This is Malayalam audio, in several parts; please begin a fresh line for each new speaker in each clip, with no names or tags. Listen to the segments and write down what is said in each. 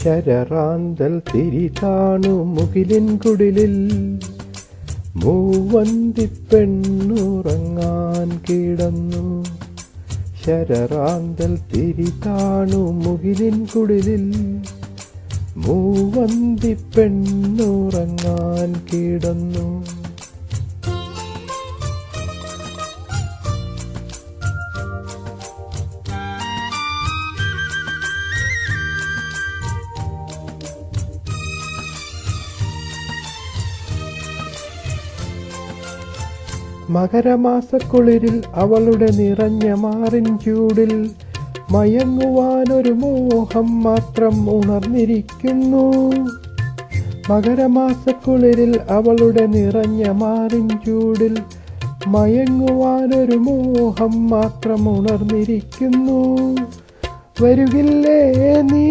ശരറാന്തൽ തിരിതാണു മുകിലിൻ കുടിലിൽ മൂവന്തിപ്പെണ്ണുറങ്ങാൻ കിടന്നു. ശരറാന്തൽ തിരിതാണു മുകിലിൻ കുടിലിൽ മൂവന്തിപ്പെണ്ണുറങ്ങാൻ കിടന്നു. മകരമാസക്കുളിരിൽ അവളുടെ നിറഞ്ഞ മാറിൻ ചൂടിൽ മയങ്ങുവാനൊരു മോഹം മാത്രം ഉണർന്നിരിക്കുന്നു. മകരമാസക്കുളിരിൽ അവളുടെ നിറഞ്ഞ മാറിൻ ചൂടിൽ മയങ്ങുവാനൊരു മോഹം മാത്രം ഉണർന്നിരിക്കുന്നു. വരുകില്ലേ നീ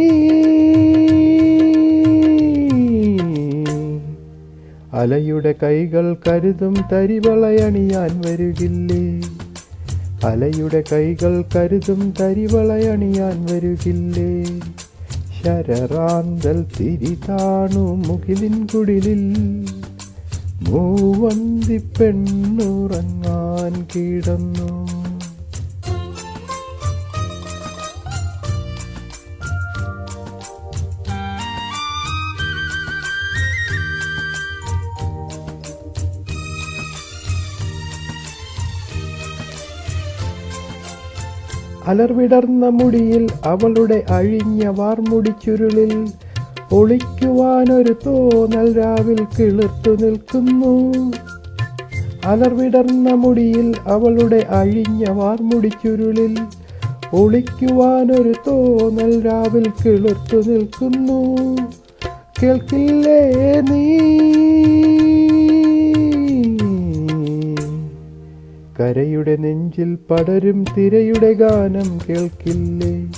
അലയുടെ കൈകൾ കരുതും തരിവളയണിയാൻ വരുകില്ലേ? അലയുടെ കൈകൾ കരുതും തരിവളയണിയാൻ വരുകില്ലേ? ശരറാന്തൽ തിരിതാണു മുകിലിൻ കുടിലിൽ മൂവന്തിപ്പെണ്ണുറങ്ങാൻ കിടന്നു. അലർവിടർന്ന മുടിയിൽ അവളുടെ അഴിഞ്ഞ വാർമുടിച്ചുരുളിൽ ഒളിക്കുവാനൊരു തോന്നൽ രാവിൽ കിളിർത്തു നിൽക്കുന്നു. അലർവിടർന്ന മുടിയിൽ അവളുടെ അഴിഞ്ഞ വാർമുടിച്ചുരുളിൽ ഒളിക്കുവാനൊരു തോന്നൽ രാവിൽ കിളിർത്തു നിൽക്കുന്നു. കേൾക്കില്ലേ നീ കരയുടെ നെഞ്ചിൽ പടരും തിരയുടെ ഗാനം കേൾക്കില്ലേ?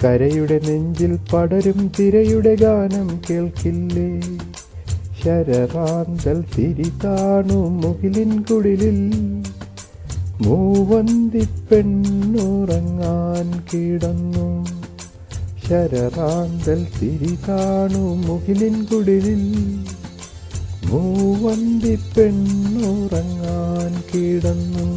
കരയുടെ നെഞ്ചിൽ പടരും തിരയുടെ ഗാനം കേൾക്കില്ലേ? ശരറാന്തൽ തിരിതാണു മുകിലിൻ കുടിലിൽ മൂവന്തിപ്പെണ്ണുറങ്ങാൻ കിടന്നു. ശരറാന്തൽ തിരിതാണു മുകിലിൻ കുടിലിൽ മൂവന്തിപ്പെണ്ണുറങ്ങാൻ കിടന്നു.